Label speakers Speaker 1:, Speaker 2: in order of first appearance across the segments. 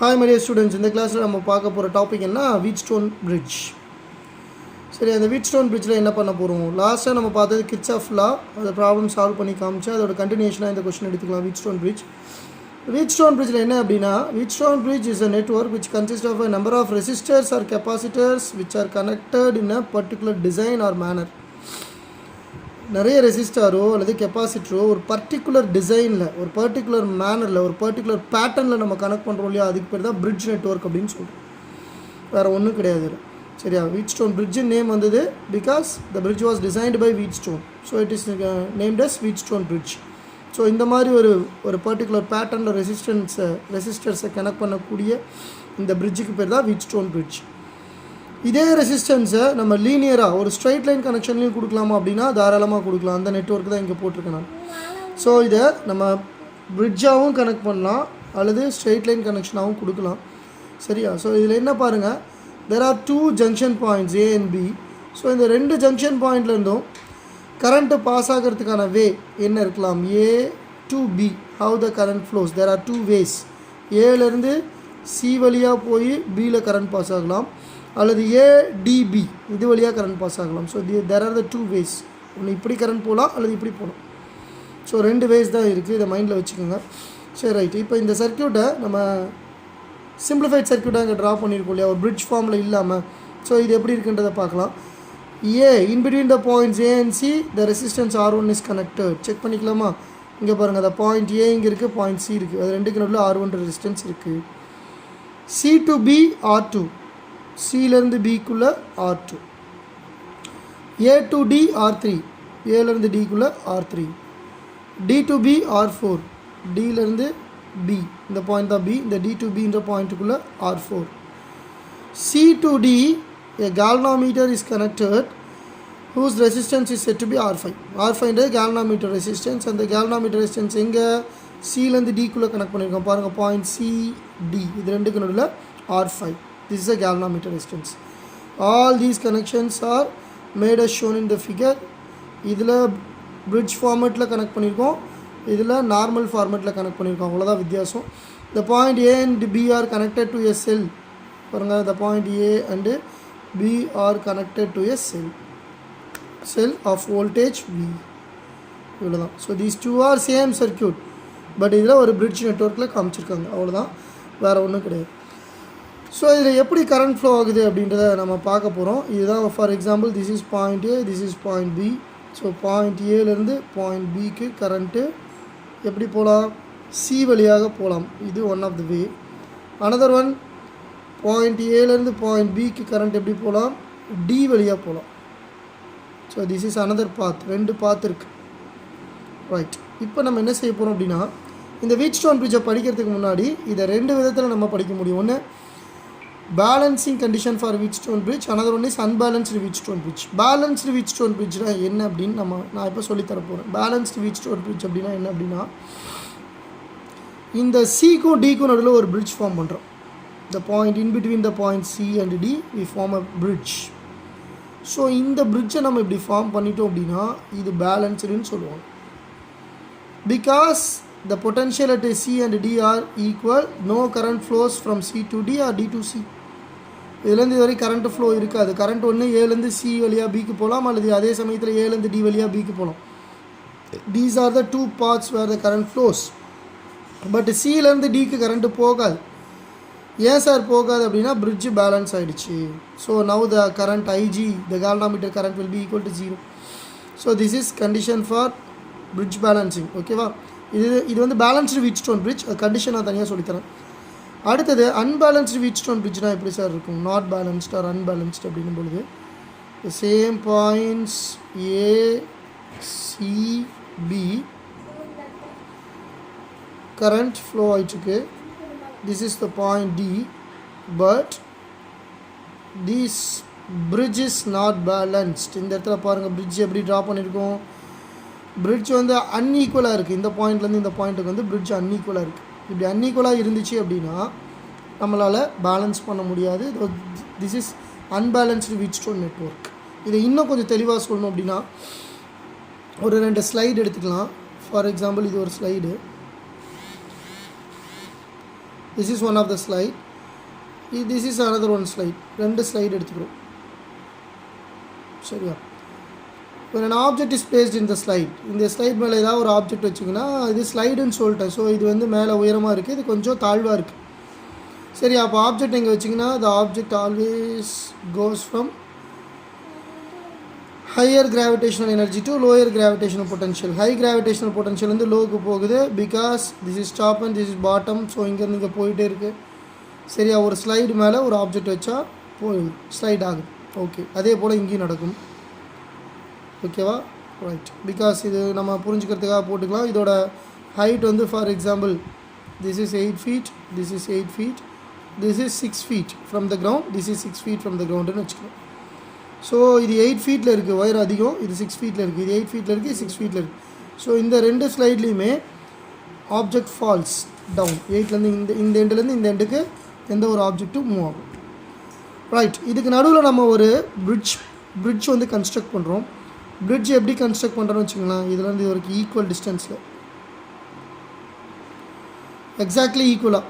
Speaker 1: Hi my dear students, இந்த கிளாஸில் நம்ம பார்க்க போகிற டாபிக் என்ன வீட்ஸ்டோன் பிரிட்ஜ். சரி, அந்த வீட்ஸ்டோன் பிரிட்ஜில் என்ன பண்ண போகிறோம்? லாஸ்ட்டாக நம்ம பார்த்தது கிர்ச்சாஃப் லா, அந்த ப்ராப்ளம் சால்வ் பண்ணி காமிச்சு அதோட கண்டினியூஷனாக இந்த கொஸ்டின் எடுத்துக்கலாம். Wheatstone bridge. வீட்ஸ்டோன் பிரிட்ஜில் என்ன அப்படின்னா, Wheatstone bridge is a network which consists of a number of resistors or capacitors which are connected in a particular design or manner. நிறைய ரெசிஸ்டாரோ அல்லது கெப்பாசிட்டரோ ஒரு பர்டிகுலர் டிசைனில், ஒரு பர்டிகுலர் மேனரில், ஒரு பர்டிகுலர் பேட்டர்னில் நம்ம கனெக்ட் பண்ணுறோம் இல்லையா, அதுக்கு பேர் தான் பிரிட்ஜ் நெட்வொர்க் அப்படின்னு சொல்கிறோம். வேறு ஒன்றும் கிடையாது. சரியா? வீட்ஸ்டோன் பிரிட்ஜின் நேம் வந்தது because the bridge was designed by Wheatstone. So it is named as Wheatstone bridge. So இந்த மாதிரி ஒரு பர்டிகுலர் பேட்டர்னில் ரெசிஸ்டர்ஸை கனெக்ட் பண்ணக்கூடிய இந்த பிரிட்ஜுக்கு பேர் தான் வீட்ஸ்டோன் பிரிட்ஜ். இதே ரெசிஸ்டன்ஸை நம்ம லீனியராக ஒரு ஸ்ட்ரைட் லைன் கனெக்ஷன்லையும் கொடுக்கலாமா அப்படின்னா தாராளமாக கொடுக்கலாம். அந்த நெட்வொர்க் தான் இங்கே போட்டிருக்கேன் நான். ஸோ இதை நம்ம பிரிட்ஜாகவும் கனெக்ட் பண்ணலாம் அல்லது ஸ்ட்ரைட் லைன் கனெக்ஷனாகவும் கொடுக்கலாம். சரியா? ஸோ இதில் என்ன பாருங்கள், there are two junction points A and B. So இந்த ரெண்டு ஜங்ஷன் பாயிண்ட்லேருந்தும் கரண்ட்டு பாஸ் ஆகிறதுக்கான வே என்ன இருக்கலாம்? A to B, how the current flows. there are two ways. ஏலேருந்து C வழியாக போய் Bயில் கரண்ட் பாஸ் ஆகலாம், அல்லது ADB இது வழியாக கரண்ட் பாஸ் ஆகலாம். So there are the two ways. ஒன்று இப்படி கரண்ட் போகலாம் அல்லது இப்படி போகலாம். ஸோ ரெண்டு வேஸ் தான் இருக்குது, இதை மைண்டில் வச்சுக்கோங்க. சரி, ரைட். இப்போ இந்த சர்க்கியூட்டை நம்ம சிம்பிளிஃபைட் சர்க்கியூட்டாக இங்கே ட்ரா பண்ணியிருக்கோம் இல்லையா, ஒரு பிரிட்ஜ் ஃபார்மில் இல்லாமல். ஸோ இது எப்படி இருக்குன்றதை பார்க்கலாம். In between the points A and C the resistance R1 is connected. Check பண்ணிக்கலாமா? இங்கே பாருங்கள், அந்த பாயிண்ட் A இங்கே இருக்குது, பாயிண்ட் C இருக்குது, அது ரெண்டுக்கு நடுவில் R1 ரெசிஸ்டன்ஸ் இருக்குது. C to B R2, சிலேருந்து பிக்குள்ளே R2, A to D R3, ஏலேருந்து டிக்குள்ளே R3, D to B R4, டிலேருந்து B, இந்த பாயிண்ட் தான் B, இந்த D to B இந்த பாயிண்ட்டுக்குள்ளே R4. C to D a galvanometer is connected whose resistance is said to be R5. R5 galvanometer resistance. அந்த galvanometer resistance எங்கே? சிலேருந்து டிக்குள்ளே connect பண்ணியிருக்கோம் பாருங்கள், point C D, இது ரெண்டுக்கு நடுவில் R5. This is a galvanometer resistance. All these connections are made as shown in the figure. இதில் bridge formatல connect பண்ணியிருக்கோம், இதில் நார்மல் ஃபார்மேட்டில் கனெக்ட் பண்ணியிருக்கோம், அவ்வளோதான் வித்தியாசம். The point A and B are connected to a cell. பாருங்கள், the point A and B are connected to a cell of voltage V. இவ்வளோதான். So these two are same circuit, but இதில் ஒரு bridge நெட்வொர்க்கில் காமிச்சிருக்காங்க, அவ்வளோதான், வேறு ஒன்றும் கிடையாது. ஸோ இதில் எப்படி கரண்ட் ஃப்ளோ ஆகுது அப்படின்றத நம்ம பார்க்க போகிறோம். இதுதான் for example, this is point A, this is point B. So point ஏலேருந்து பாயிண்ட் பிக்கு கரண்ட்டு எப்படி போகலாம்? C வழியாக போகலாம். இது one of the way. Another one, point ஏலேருந்து பாயிண்ட் பிக்கு கரண்ட் எப்படி போகலாம்? D வழியாக போகலாம். So this is another path. ரெண்டு பாத் இருக்குது. ரைட். இப்போ நம்ம என்ன செய்ய போகிறோம் அப்படின்னா, இந்த வீட்ஸ்டோன் பிரிட்ஜை படிக்கிறதுக்கு முன்னாடி இதை ரெண்டு விதத்தில் நம்ம படிக்க முடியும். ஒன்று balancing condition for Wheatstone bridge, another one is unbalanced Wheatstone bridge. Balanced Wheatstone bridge என்ன அப்படின்னு நான் இப்போ சொல்லித்தர போகிறேன். Balanced Wheatstone bridge அப்படின்னா என்ன அப்படின்னா, இந்த சிக்கும் டிக்கும் நடுவில் ஒரு bridge ஃபார்ம் பண்ணுறோம். the point in between the point C and D we form a bridge. So இந்த பிரிட்ஜை நம்ம இப்படி ஃபார்ம் பண்ணிட்டோம் அப்படின்னா இது பேலன்ஸ்டுன்னு சொல்லுவாங்க. Because the potential at C and D are equal, no current flows from C to D or D to C. இதுலேருந்து இது வரை கரண்ட் ஃப்ளோ இருக்காது. கரண்ட் ஒன்று ஏலேருந்து C வழியாக பிக்கு போகலாம், அல்லது அதே சமயத்தில் ஏலேருந்து D வழியாக பிக்கு போகலாம். These are the two parts where the current flows. But சிலேருந்து டிக்கு கரண்ட்டு போகாது. ஏன் சார் போகாது அப்படின்னா, பிரிட்ஜ் பேலன்ஸ் ஆகிடுச்சு. So now the current IG, the galvanometer current will be equal to 0. So this is condition for bridge balancing. ஓகேவா? இது வந்து பேலன்ஸ்டு வீட்ஸ்டோன் பிரிட்ஜ். அது கண்டிஷன் நான் தனியாக சொல்லித்தரேன். அடுத்தது அன்பேலன்ஸ்டு வீட்ஸ்டோன் பிரிட்ஜ்னால் எப்படி சார் இருக்கும்? நாட் பேலன்ஸ்ட் ஆர் அன்பேலன்ஸ்ட் அப்படின்னும் பொழுது same points A, C, B current flow ஆகிட்டுருக்கு. This is the point D, but this bridge is not balanced. இந்த இடத்துல பாருங்கள், பிரிட்ஜ் எப்படி ட்ரா பண்ணியிருக்கோம்? பிரிட்ஜ் வந்து அன்ஈக்குவலாக இருக்குது. இந்த பாயிண்ட்லேருந்து இந்த பாயிண்ட்டுக்கு வந்து பிரிட்ஜ் அன்ஈக்குவலாக இருக்குது. இப்படி அன்ஈக்குவலாக இருந்துச்சு அப்படின்னா நம்மளால் பேலன்ஸ் பண்ண முடியாது. This is unbalanced Wheatstone network. இதை இன்னும் கொஞ்சம் தெளிவாக சொல்லணும் அப்படின்னா ஒரு ரெண்டு ஸ்லைடு எடுத்துக்கலாம். ஃபார் எக்ஸாம்பிள் இது ஒரு slide. This is one of the slide, this is another one slide. ரெண்டு ஸ்லைடு எடுத்துக்கிறோம். சரியா? when an object is placed in the slide, இந்த ஸ்லைட் மேலே ஏதாவது ஒரு ஆப்ஜெக்ட் வச்சிங்கன்னா இது ஸ்லைடுன்னு சொல்லிட்டேன். ஸோ இது வந்து மேலே உயரமாக இருக்குது, இது கொஞ்சம் தாழ்வாக இருக்குது. சரி, அப்போ ஆப்ஜெக்ட் எங்கே வச்சிங்கன்னா the object always goes from higher gravitational energy to lower gravitational potential. high gravitational potential வந்து லோவுக்கு போகுது because this is top and this is bottom. So இங்கேருந்து இங்கே போயிட்டே இருக்குது. சரியா? ஒரு ஸ்லைடு மேலே ஒரு ஆப்ஜெக்ட் வச்சா போயிடும், ஸ்லைட் ஆகுது. ஓகே, அதே போல் இங்கேயும் நடக்கும். ஓகேவா? ரைட். பிகாஸ் இது நம்ம புரிஞ்சுக்கிறதுக்காக போட்டுக்கலாம். இதோட ஹைட் வந்து for example this is 8 feet, this is 8 feet, this is 6 feet from the ground, this is 6 feet from the கிரவுண்டுன்னு வச்சுக்கலாம். ஸோ இது 8 feetல இருக்குது, ஒயர் அதிகம். இது 6 feetல இருக்குது, இது 8 feetல இருக்குது, 6 feetல இருக்குது. ஸோ இந்த ரெண்டு ஸ்லைட்லேயுமே ஆப்ஜெக்ட் ஃபால்ஸ் டவுன். 8லேருந்து இந்த எண்டுலேருந்து இந்த எண்டுக்கு எந்த ஒரு ஆப்ஜெக்ட்டும் மூவ் ஆகும். ரைட். இதுக்கு நடுவில் நம்ம ஒரு பிரிட்ஜ் வந்து கன்ஸ்ட்ரக்ட் பண்ணுறோம். பிரிட்ஜ் எப்படி கன்ஸ்ட்ரக்ட் பண்ணுறோன்னு வச்சுக்கலாம். இதுலேருந்து இது வரைக்கும் ஈக்குவல் டிஸ்டன்ஸில் எக்ஸாக்ட்லி ஈக்குவலாக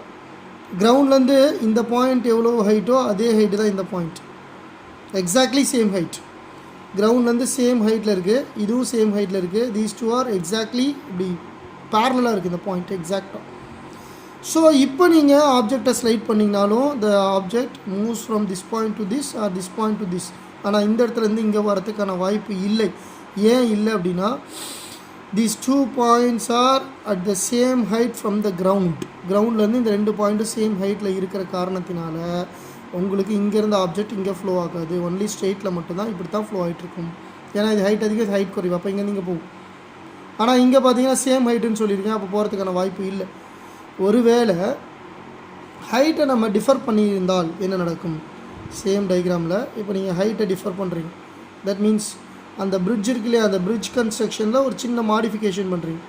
Speaker 1: கிரவுண்ட்லேருந்து இந்த பாயிண்ட் எவ்வளோ ஹைட்டோ அதே ஹைட்டு தான் இந்த பாயிண்ட். Exactly same height. கிரவுண்ட்லேருந்து சேம் ஹைட்டில் இருக்குது, இதுவும் சேம் ஹைட்டில் இருக்குது. தீஸ் டூ ஆர் எக்ஸாக்ட்லி இப்படி பேரலாக இருக்குது இந்த பாயிண்ட் எக்ஸாக்டாக. ஸோ இப்போ நீங்கள் ஆப்ஜெக்டை ஸ்லைட் பண்ணிங்கனாலும் the object moves from this point to this or this point to this. ஆனால் இந்த இடத்துலேருந்து இங்கே வரதுக்கான வாய்ப்பு இல்லை. ஏன் இல்லை அப்படின்னா these two points are at the same height from the ground. கிரவுண்ட்லேருந்து இந்த ரெண்டு பாயிண்ட்டும் சேம் ஹைட்டில் இருக்கிற காரணத்தினால உங்களுக்கு இங்கேருந்து ஆப்ஜெக்ட் இங்கே ஃப்ளோ ஆகாது. ஒன்லி ஸ்ட்ரெயிட்டில் மட்டும்தான் இப்படி தான் ஃப்ளோ ஆகிட்ருக்கும். ஏன்னா இது ஹைட் அதிகம், இது ஹைட் குறைவு. அப்போ இங்கே நீங்கள் போகும். ஆனால் இங்கே பார்த்தீங்கன்னா சேம் ஹைட்டுன்னு சொல்லியிருக்கேன், அப்போ போகிறதுக்கான வாய்ப்பு இல்லை. ஒருவேளை ஹைட்டை நம்ம டிஃபர் பண்ணியிருந்தால் என்ன நடக்கும்? சேம் டயக்ராமில் இப்போ நீங்கள் ஹைட்டை டிஃபர் பண்ணுறீங்க. தட் மீன்ஸ் அந்த பிரிட்ஜ் இருக்கு இல்லையா, அந்த பிரிட்ஜ் கன்ஸ்ட்ரக்ஷனில் ஒரு சின்ன மாடிஃபிகேஷன் பண்ணுறீங்க.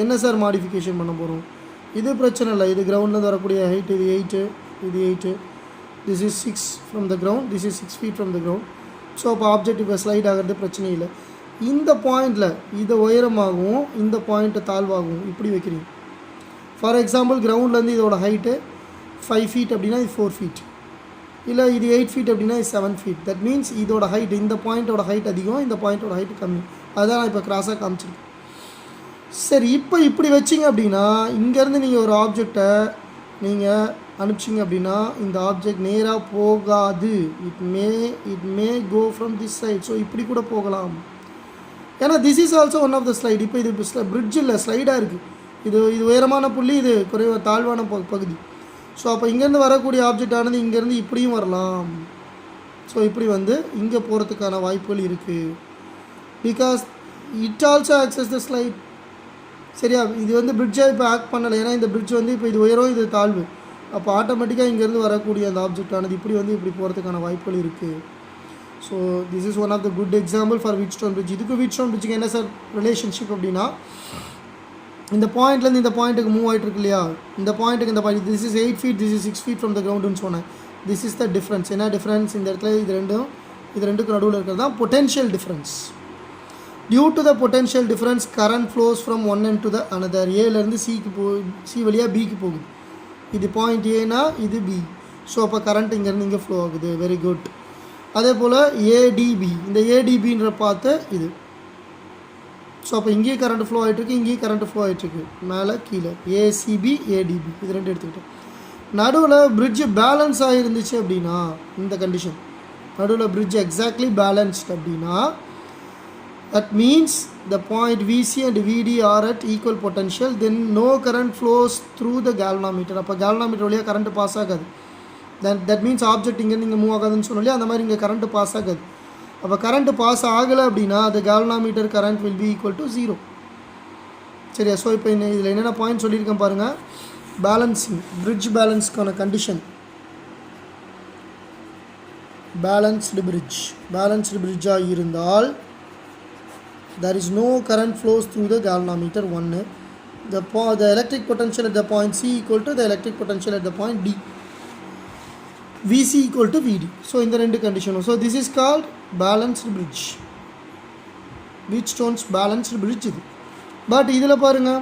Speaker 1: என்ன சார் மாடிஃபிகேஷன் பண்ண போகிறோம்? இது பிரச்சனை இல்லை. இது கிரவுண்ட்லேருந்து வரக்கூடிய ஹைட் இது 8, இது 8, this is 6 from the ground, this is 6 feet from the ground. So அப்போ ஆப்ஜெக்ட் இப்போ ஸ்லைட் ஆகிறது பிரச்சனை இல்லை. இந்த பாயிண்டில் இதை உயரமாகவும் இந்த பாயிண்ட்டை தாழ்வாகவும் இப்படி வைக்கிறீங்க. ஃபார் எக்ஸாம்பிள் கிரவுண்ட்லேருந்து இதோட ஹைட்டு 5 feet அப்படின்னா இது 4 feet, இல்லை இது 8 feet அப்படின்னா இது 7 feet. தட் மீன்ஸ் இதோட ஹைட், இந்த பாயிண்ட்டோட ஹைட் அதிகம், இந்த பாயிண்ட்டோட ஹைட் கம்மி. அதுதான் நான் இப்போ கிராஸாக காமிச்சிருக்கேன். சரி, இப்போ இப்படி வச்சிங்க அப்படின்னா இங்கேருந்து நீங்கள் ஒரு ஆப்ஜெக்டை நீங்கள் அனுப்பிச்சிங்க அப்படின்னா இந்த ஆப்ஜெக்ட் நேராக போகாது. It may go from this side. So இப்படி கூட போகலாம். ஏன்னா this is also one of the slide. இப்போ இது பிரிட்ஜ் இல்லை, ஸ்லைடாக இருக்குது. இது உயரமான புள்ளி, இது தாழ்வான பகுதி. ஸோ அப்போ இங்கேருந்து வரக்கூடிய ஆப்ஜெக்ட் ஆனது இங்கேருந்து இப்படியும் வரலாம். ஸோ இப்படி வந்து இங்கே போகிறதுக்கான வாய்ப்புகள் இருக்குது. Because it also access the slide. சரியா? இது வந்து பிரிட்ஜாக இப்போ ஆக்ட் பண்ணலை. ஏன்னா இந்த பிரிட்ஜ் வந்து இப்போ இது உயரம், இது தாழ்வு. அப்போ ஆட்டோமேட்டிக்காக இங்கேருந்து வரக்கூடிய அந்த ஆப்ஜெக்ட் ஆனது இப்படி வந்து இப்படி போகிறதுக்கான வாய்ப்புகள் இருக்குது. So this is one of the good example for Wheatstone bridge. இதுக்கு வீட்ஸ்டோன் பிரிட்ஜுக்கு என்ன சார் ரிலேஷன்ஷிப் அப்படின்னா, இந்த பாயிண்ட்லேருந்து இந்த பாயிண்ட்டுக்கு மூவ் ஆகிட்டு இருக்கு இல்லையா, இந்த பாயிண்ட்டுக்கு இந்த point this is 8 feet, this is 6 feet from the கிரவுண்டுன்னு சொன்னேன். This is the difference. என்ன டிஃப்ரென்ஸ்? இந்த இடத்துல இது ரெண்டுக்கும் நடுவில் இருக்கிறது தான் potential difference. Due to the potential difference current flows from one end to the another. ஏலேருந்து சி வழியாக பிக்கு போகுது. இது பாயிண்ட் ஏனா இது பி. ஸோ அப்போ கரண்ட் இங்கேருந்து இங்கே ஃப்ளோ ஆகுது. Very good. அதே போல் ஏடிபி, இந்த ஏடிபின்ற பார்த்து இது. ஸோ அப்போ இங்கேயும் கரண்ட் ஃப்ளோ ஆகிட்டுருக்கு, இங்கேயும் கரண்ட் ஃப்ளோ ஆகிட்டுருக்கு, மேலே கீழே ஏசிபி ஏடிபி இது ரெண்டு எடுத்துக்கிட்டேன். நடுவில் பிரிட்ஜு பேலன்ஸ் ஆகிருந்துச்சு அப்படின்னா, இந்த கண்டிஷன் நடுவில் பிரிட்ஜ் எக்ஸாக்ட்லி பேலன்ஸ்ட் அப்படின்னா that means the point VC and VD are at equal potential, then no current flows through the galvanometer. அப்போ galvanometer வழியாக கரண்ட் பாஸ் ஆகாது. that means ஆப்ஜெக்ட் இங்கே நீங்கள் மூவ் ஆகாதுன்னு சொன்னாலே அந்த மாதிரி இங்கே கரண்ட் பாஸ் ஆகாது. அப்போ கரண்ட் பாஸ் ஆகலை அப்படின்னா the galvanometer current will be equal to 0. சரியா? ஸோ இப்போ இதில் என்னென்ன பாயிண்ட் சொல்லியிருக்கேன் பாருங்கள். பேலன்சிங், பிரிட்ஜ் பேலன்ஸ்க்கான கண்டிஷன், பேலன்ஸ்டு பிரிட்ஜாக இருந்தால் there is no current flows through the galvanometer. 1. The electric potential at the point C equal to the electric potential at the point D. VC equal to VD. So in the rendu condition. So this is called balanced bridge. Wheatstone's balanced bridge. But idhula parunga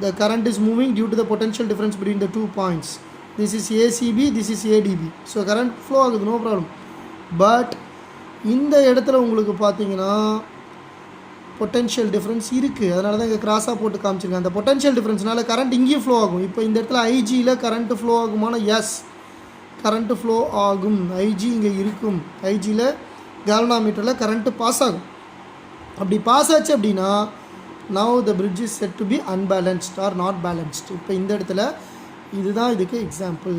Speaker 1: the current is moving due to the potential difference between the 2 points. This is ACB, this is ADB. So current flow ஆகுது, no problem. But இந்த இடத்துல உங்களுக்கு பார்த்தீங்கன்னா potential difference இருக்குது, அதனால தான் இங்கே கிராஸாக போட்டு காமிச்சிருக்கேன். அந்த பொட்டென்ஷியல் டிஃப்ரென்ஸ்னால கரண்ட் இங்கேயும் ஃப்ளோ ஆகும். இப்போ இந்த இடத்துல ஐஜியில் கரண்ட்டு ஃப்ளோ ஆகுமான? எஸ், கரண்ட்டு ஃப்ளோ ஆகும். ஐஜி இங்கே இருக்கும். ஐஜியில் கேல்வனோமீட்டரில் கரண்ட்டு பாஸ் ஆகும். அப்படி பாஸ் ஆச்சு அப்படின்னா now the bridge is said to be unbalanced or not balanced. இப்போ இந்த இடத்துல இதுதான் இதுக்கு எக்ஸாம்பிள்.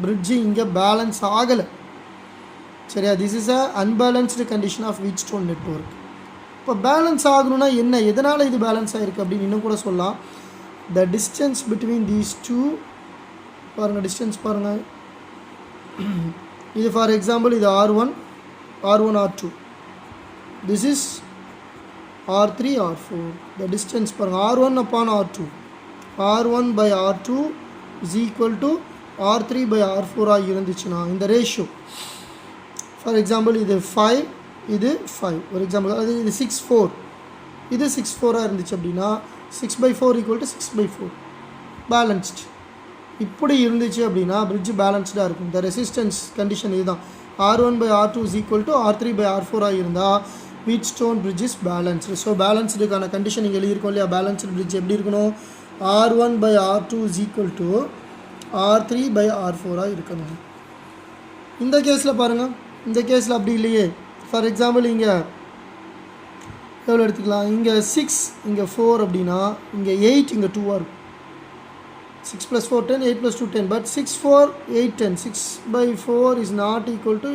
Speaker 1: பிரிட்ஜு இங்கே பேலன்ஸ் ஆகலை, சரியா? This is a unbalanced condition of Wheatstone network. இப்போ பேலன்ஸ் ஆகணும்னா என்ன, எதனால் இது பேலன்ஸ் ஆகிருக்கு அப்படின்னு இன்னும் கூட சொல்லலாம். The distance between these two, பாருங்கள் டிஸ்டன்ஸ் பாருங்கள். இது ஃபார் எக்ஸாம்பிள் இது R1 R2, this is R3 R4. the distance பாருங்க R1 upon R2, R1 by R2 is equal to R3 by R4 ஆக இருந்துச்சுன்னா இந்த ரேஷியோ, ஃபார் எக்ஸாம்பிள் இது 5 இது 5 ஒரு எக்ஸாம்பிள், அது இது 6/4 இது 6/4 இருந்துச்சு அப்படின்னா 6/4 equal to 6/4 பேலன்ஸ்ட். இப்படி இருந்துச்சு அப்படின்னா பிரிட்ஜ் பேலன்ஸ்டாக இருக்கும். இந்த ரெசிஸ்டன்ஸ் கண்டிஷன் இதுதான். R1 by R2 is equal to R3 by R4 ஆக இருந்தால் Wheatstone bridge is balanced. So பேலன்ஸ்டுக்கான கண்டிஷன் இங்கே எழுதியிருக்கோம் இல்லையா? பேலன்ஸ்டு பிரிட்ஜ் எப்படி இருக்கணும்? R1 by R2 is equal to R3 by R4 இருக்கணும். இந்த கேஸில் பாருங்கள், இந்த கேஸில் அப்படி இல்லையே. ஃபார் எக்ஸாம்பிள் இங்கே எவ்வளோ எடுத்துக்கலாம்? இங்கே 6 இங்கே 4 அப்படின்னா இங்கே 8 இங்கே 2 இருக்கும். 6 + 4 10, 8 + 2 10. But 6 4 8 10, 6/4 is not equal to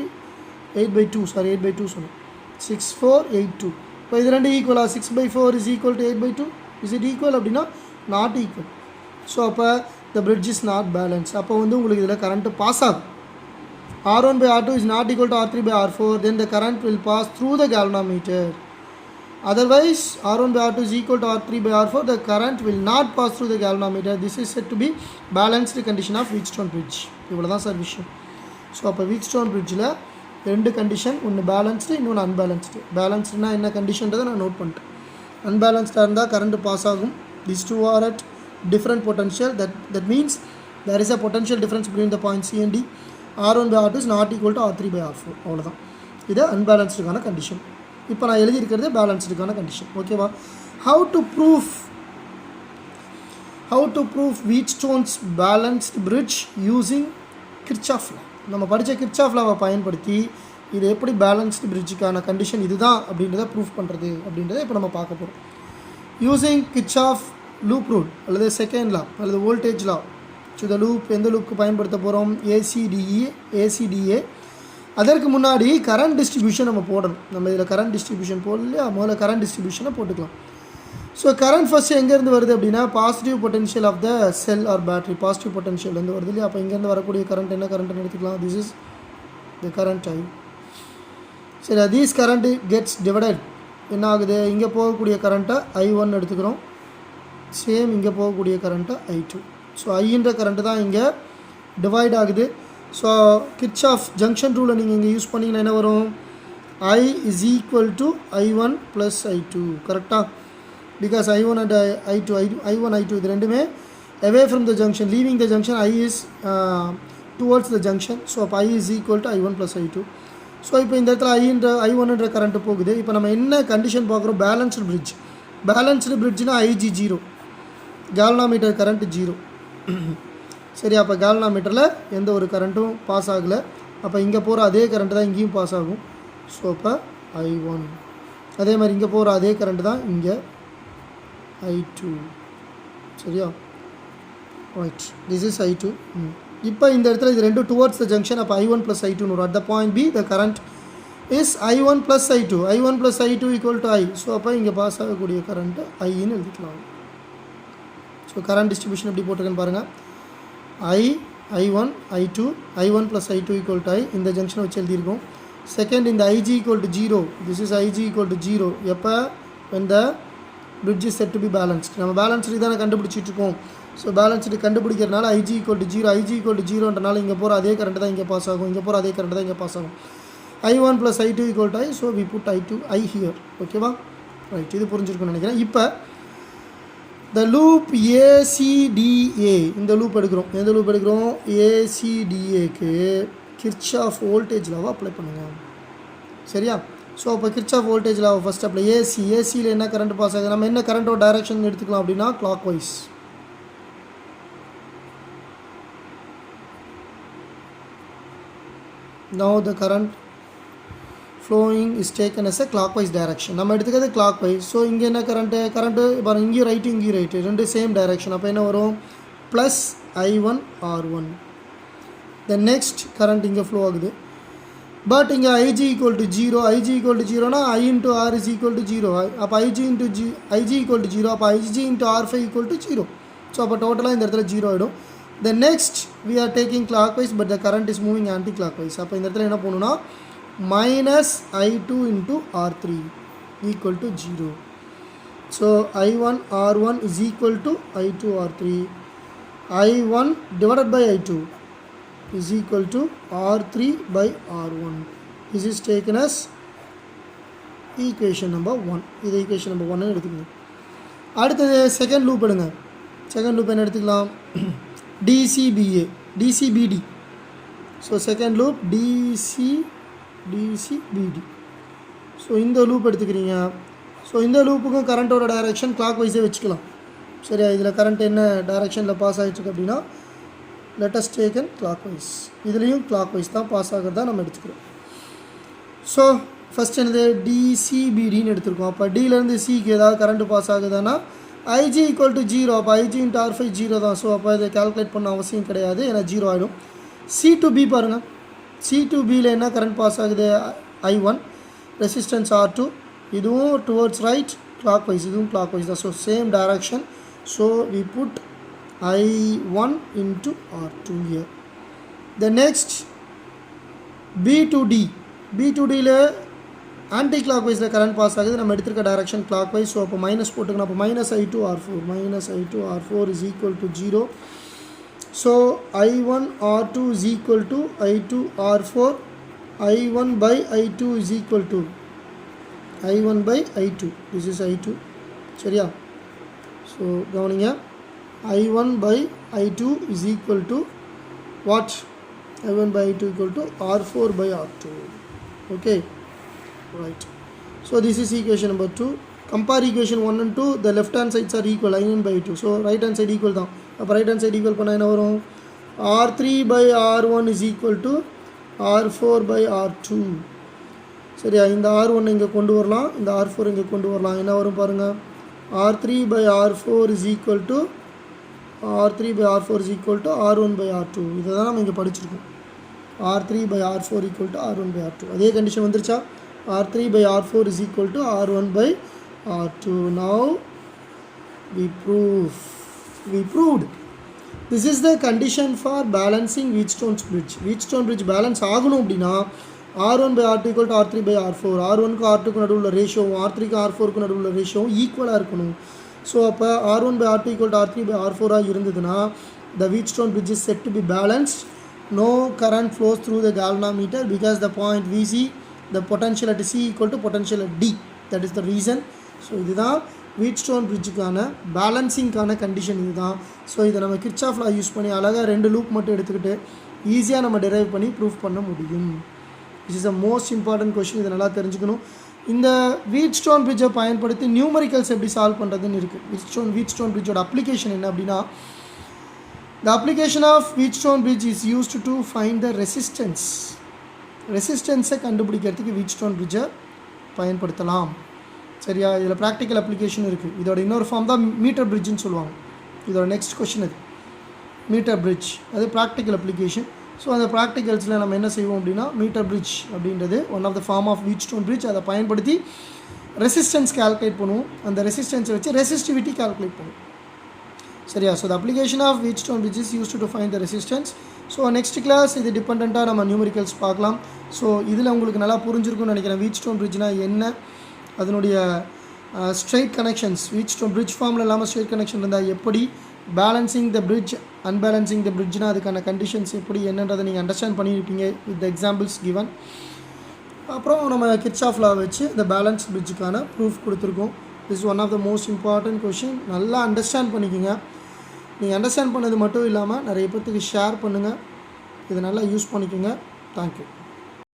Speaker 1: 8/2. Sorry 8/2 சொன்னேன். 6 4 8 2. இப்போ இது ரெண்டு ஈக்குவலா? 6/4 is equal to 8/2. Is it equal அப்படின்னா நாட் ஈக்குவல். ஸோ அப்போ the bridge is not balance. அப்போ வந்து உங்களுக்கு இதில் கரண்ட்டு பாஸ் ஆகும். R1 by R2 is not equal to R3 by R4, then the current will pass through the galvanometer. Otherwise R1 by R2 is equal to R3 by R4, the current will not pass through the galvanometer. This is said to be balanced condition of Wheatstone bridge. இவ்வளோ தான் sir விஷயம். So அப்போ Wheatstone bridgeல ரெண்டு condition, ஒன்று balanced இன்னொன்று unbalanced. பேலன்ஸ்டுனா என்ன கண்டிஷன்றதை நான் note பண்ணிட்டேன். அன்பேலன்ஸ்டாக இருந்தால் கரண்ட் பாஸ் ஆகும். these two are at different potential, that means there is a potential difference between the points C and D. R1 by R2 is not equal to R3 by R4. அவ்வளோதான். இது அன்பேலன்ஸ்டுக்கான condition. இப்போ நான் எழுதியிருக்கிறது பேலன்ஸ்டுக்கான condition. ஓகேவா? How to prove Wheatstone's balanced bridge using Kirchhoff law. நம்ம படித்த Kirchhoff லாவை பயன்படுத்தி இது எப்படி பேலன்ஸ்டு பிரிட்ஜுக்கான கண்டிஷன் இதுதான் அப்படின்றத ப்ரூஃப் பண்ணுறது அப்படின்றத இப்போ நம்ம பார்க்க போகிறோம். யூஸிங் கிர்ச்சாஃப் லூப் ரூல் அல்லது செகண்ட் லா அல்லது வோல்டேஜ் லா. ஸோ இந்த லூப் எந்த லூப்புக்கு பயன்படுத்த போகிறோம்? ஏசிடிஏ. அதற்கு முன்னாடி கரண்ட் டிஸ்ட்ரிபியூஷன் நம்ம போடணும். நம்ம இதில் கரண்ட் டிஸ்ட்ரிபியூஷன் போடலையா? முதல்ல கரண்ட் டிஸ்ட்ரிபியூஷனை போட்டுக்கலாம். ஸோ கரண்ட் ஃபஸ்ட்டு எங்கேருந்து வருது அப்படின்னா positive potential of the cell or battery. Positive பொட்டன்ஷியல்லேருந்து வருது இல்லையா? அப்போ இங்கேருந்து வரக்கூடிய கரண்ட் என்ன கரண்ட்னு எடுத்துக்கலாம்? This is the current I. சரி, தீஸ் கரண்ட் கெட்ஸ் டிவைடட். என்ன ஆகுது? இங்கே போகக்கூடிய கரண்ட்டை I1 எடுத்துக்கிறோம். சேம் இங்கே போகக்கூடிய கரண்ட்டை I2. ஸோ ஐன்ற கரண்ட்டு தான் இங்கே டிவைட் ஆகுது. ஸோ கிர்ச்சாஃப் ஜங்ஷன் ரூலை நீங்கள் இங்கே யூஸ் பண்ணிங்கன்னா என்ன வரும்? I is equal to I1 plus I2. கரெக்டாக? Because I1 and I1 I2 இது ரெண்டுமே away from the junction, leaving the junction. I is towards the junction. So அப்போ I is equal to I1 plus I2. So இப்போ இந்த இடத்துல I1ன்ற current போகுது. இப்போ நம்ம என்ன கண்டிஷன் பார்க்குறோம்? Balanced bridge. பேலன்ஸ்டு பிரிட்ஜ்னா IG 0, கேல்வனோமீட்டர் கரண்ட் 0. சரி, அப்போ கேல்வனோமீட்டரில் எந்த ஒரு கரண்ட்டும் பாஸ் ஆகலை. அப்போ இங்கே போகிற அதே கரண்ட்டு தான் இங்கேயும் பாஸ் ஆகும். ஸோ அப்போ I1. அதே மாதிரி இங்கே போகிற அதே கரண்ட்டு தான் இங்கே I2. சரியா? Right, this is I2. இப்போ இந்த இடத்துல இது ரெண்டும் டுவர்ட்ஸ் த ஜங்ஷன். அப்போ I1 ப்ளஸ் I2 வரும். At the point B the current is I1 plus I2. I1 plus I2 equal to I. So அப்போ இங்கே பாஸ் ஆகக்கூடிய கரண்ட்டு Iன்னு எழுதிக்கலாம். ஸோ கரண்ட் டிஸ்ட்ரிபியூஷன் எப்படி போட்டிருக்கேன்னு பாருங்கள். I1 I2, I1 plus I2 equal to I. இந்த ஜங்ஷனை வச்சு எழுதியிருக்கோம். செகண்ட், இந்த IG equal to 0. This is IG equal to 0. எப்போ? when the bridge is said to be balanced. நம்ம பேலன்ஸ்டு தானே கண்டுபிடிச்சிட்ருக்கோம். ஸோ பேலன்ஸ்டு கண்டுபிடிக்கிறதுனால IG equal to 0. IG equal to 0ன்றனால இங்கே போகிற அதே கரண்ட் தான் இங்கே பாஸ் ஆகும். இங்கே போகிற அதே கரண்ட் தான் இங்கே பாஸ் ஆகும். I1 plus I2 equal to I. So we put I here. ஓகேவா? ரைட், இது புரிஞ்சிருக்குன்னு நினைக்கிறேன். இப்போ த லூப் ஏசிடிஏ, இந்த லூப் எடுக்கிறோம். எந்த லூப் எடுக்கிறோம்? ஏசிடிஏக்கு கிர்ச்சாஃப் வோல்டேஜ் லாவை அப்ளை பண்ணுங்கள். சரியா? ஸோ அப்போ கிர்ச்சாஃப் வோல்டேஜ் லாவை ஃபஸ்ட் அப்ளை. ஏசியில் என்ன கரண்ட் பாஸ் ஆகுது? நம்ம என்ன கரண்ட்டோட டைரக்ஷன் எடுத்துக்கலாம் அப்படின்னா clockwise. Now the current flowing is taken as a clockwise direction. நம்ம எடுத்துக்கிறது clockwise. ஸோ இங்கே என்ன கரண்ட்டு பாருங்கள், இங்கேயும் ரைட்டு இங்கேயும் ரைட்டு, ரெண்டு சேம் டைரக்ஷன். அப்போ என்ன வரும்? Plus I1 R1. the next current இங்கே ஃப்ளோ ஆகுது. பட் இங்கே IG equal to 0. IG equal to 0னா I into R is equal to 0. அப்போ IG ஈக்குவல் டு 0. அப்போ IG into R5 equal to 0. So அப்போ டோட்டலாக இந்த இடத்துல 0 ஆகிடும். The next we are taking clockwise but the current is moving anti-clockwise. அப்போ இந்த இடத்துல என்ன பண்ணணும்னா minus I2 into R3 equal to 0. So I1 R1 is equal to I2 R3. I1 divided by I2 is equal to R3 by R1. This is taken as equation number 1. இது equation number 1 எடுத்துக்கணும். அடுத்தது second loop எடுங்க. Second loop என்ன எடுத்துக்கலாம்? DCBD. So second loop DCBD. So இந்த loop எடுத்துக்கிறீங்க. So இந்த லூப்புக்கும் கரண்ட்டோட direction clock வைஸே வச்சுக்கலாம். சரியா? இதில் கரண்ட் என்ன டைரக்ஷனில் பாஸ் ஆகிட்டுருக்கு அப்படின்னா லெட்டஸ்ட் டேக்கன் கிளாக் வைஸ். இதுலேயும் கிளாக் வைஸ் தான் பாஸ் ஆகிறதா நம்ம எடுத்துக்கிறோம். ஸோ ஃபஸ்ட் என்னது? DCBDன்னு எடுத்துருக்கோம். அப்போ டிலேருந்து சிக்கு ஏதாவது கரண்ட் பாஸ் ஆகுதுன்னா IG ஈக்குவல் டு 0. அப்போ IG into R5 0 தான். ஸோ அப்போ இதை கால்குலேட் பண்ண அவசியம் கிடையாது, ஏன்னா 0 ஆகிடும். C to B பாருங்கள். C to Bயில் என்ன கரண்ட் பாஸ் ஆகுது? I1, resistance R2. இதுவும் டுவர்ட்ஸ் ரைட், கிளாக் வைஸ். இதுவும் கிளாக் வைஸ் தான். So same direction. So we put I1 into R2 here. The next B to D. B to Dயில் ஆன்டி கிளாக் வைஸில் கரண்ட் பாஸ் ஆகுது. நம்ம எடுத்துருக்க டைரக்ஷன் கிளாக் வைஸ். ஸோ அப்போ மைனஸ் போட்டுக்கணும். அப்போ minus I2 R4 is equal to 0. ஸோ I1 R2 is equal to I2 R4. I1 by I2 is equal to I1 by I2. This is I2. சரியா? So கவனிங்க, I1 by I2 is equal to what? I1 by I2 equal to R4 by R2. Okay. Right. So this is equation number 2. Compare equation 1 and 2. The left hand sides are equal, I1 by I2. So right hand side equal தான். அப்போ right hand side equal பண்ணால் என்ன வரும்? R3 by R1 is equal to R4 by R2. சரியா? இந்த R1 இங்கே கொண்டு வரலாம், இந்த R4 இங்கே கொண்டு வரலாம். என்ன வரும் பாருங்கள்? R3 by R4 is equal to R1 by R2. இதை தான் நம்ம இங்கே படிச்சிருக்கோம். R3 by R4 equal to R1 by R2. அதே கண்டிஷன் வந்துருச்சா? R3 by R4 is equal to R1 by R2. Now we proved. This is the condition for balancing Wheatstone's bridge. Wheatstone bridge balance ஆகணும் அப்படின்னா R1 by R2 equal to R3 by R4. R1க்கு R2க்கு நடுவில் ரேஷியோவும் R3க்கு R4க்கு நடுவில் ரேஷியோவும் ஈக்குவலாக இருக்கணும். So அப்போ R1 by R2 equal to R3 by R4 இருந்ததுன்னா the Wheatstone bridge is said to be balanced. No current flows through the galvanometer because the point VC, the potential at C equal to potential at D. That is the reason. So இதுதான் Wheatstone bridgeக்கான பேலன்சிங்கான condition இதுதான். So இதை நம்ம Kirchhoff லா use பண்ணி அழகாக 2 loop மட்டும் எடுத்துக்கிட்டு ஈஸியாக நம்ம டெரைவ் பண்ணி ப்ரூஃப் பண்ண முடியும். This is a most important question. இதை நல்லா தெரிஞ்சுக்கணும். இந்த Wheatstone bridge பயன்படுத்தி நியூமரிக்கல்ஸ் எப்படி சால்வ் பண்ணுறதுன்னு இருக்குது. Wheatstone bridgeோட அப்ளிகேஷன் என்ன அப்படின்னா, the application of Wheatstone bridge is used to find the ரெசிஸ்டன்ஸை கண்டுபிடிக்கிறதுக்கு Wheatstone bridge பயன்படுத்தலாம். சரியா? இதில் ப்ராக்டிக்கல் அப்ளிகேஷன் இருக்குது. இதோட இன்னொரு ஃபார்ம் தான் மீட்டர் பிரிட்ஜுன்னு சொல்லுவாங்க. இதோட நெக்ஸ்ட் கொஷின் அது மீட்டர் பிரிட்ஜ், அது ப்ராக்டிக்கல் அப்ளிகேஷன். ஸோ அந்த ப்ராக்டிகல்ஸில் நம்ம என்ன செய்வோம் அப்படின்னா மீட்டர் பிரிட்ஜ் அப்படின்றது one of the form of Wheatstone bridge. அதை பயன்படுத்தி ரெசிஸ்டன்ஸ் கால்குலேட் பண்ணுவோம். அந்த ரெசிஸ்டன்ஸை வச்சு ரெசிஸ்டிவிட்டி கால்குலேட் பண்ணுவோம். சரியா? So the application of Wheatstone bridge is used to find the resistance. So next class இது டிபெண்ட்டாக நம்ம நியூமரிக்கல்ஸ் பார்க்கலாம். ஸோ இதில் உங்களுக்கு நல்லா புரிஞ்சிருக்கும்னு நினைக்கிறேன். Wheatstone bridgeனா என்ன, அதனுடைய ஸ்ட்ரெயிட் கனெக்ஷன்ஸ், Wheatstone bridge ஃபார்மில் இல்லாமல் ஸ்ட்ரெயிட் கனெக்ஷன் இருந்தால் எப்படி, பேலன்சிங் த பிரிட்ஜ், அன்பேலன்சிங் த பிரிட்ஜ்னா அதுக்கான கண்டிஷன்ஸ் எப்படி என்னன்றதை நீங்கள் அண்டர்ஸ்டாண்ட் பண்ணியிருப்பீங்க வித் எக்ஸாம்பிள்ஸ் கிவன். அப்புறம் நம்ம கிர்ச்சாஃப் லா வச்சு இந்த பேலன்ஸ் பிரிட்ஜுக்கான ப்ரூஃப் கொடுத்துருக்கோம். This one of the most important question. நல்லா அண்டர்ஸ்டாண்ட் பண்ணிக்கோங்க. நீங்கள் அண்டர்ஸ்டாண்ட் பண்ணது மட்டும் இல்லாமல் நிறைய பேர்த்துக்கு ஷேர் பண்ணுங்கள். இதை நல்லா யூஸ் பண்ணிக்கோங்க. தேங்க்யூ.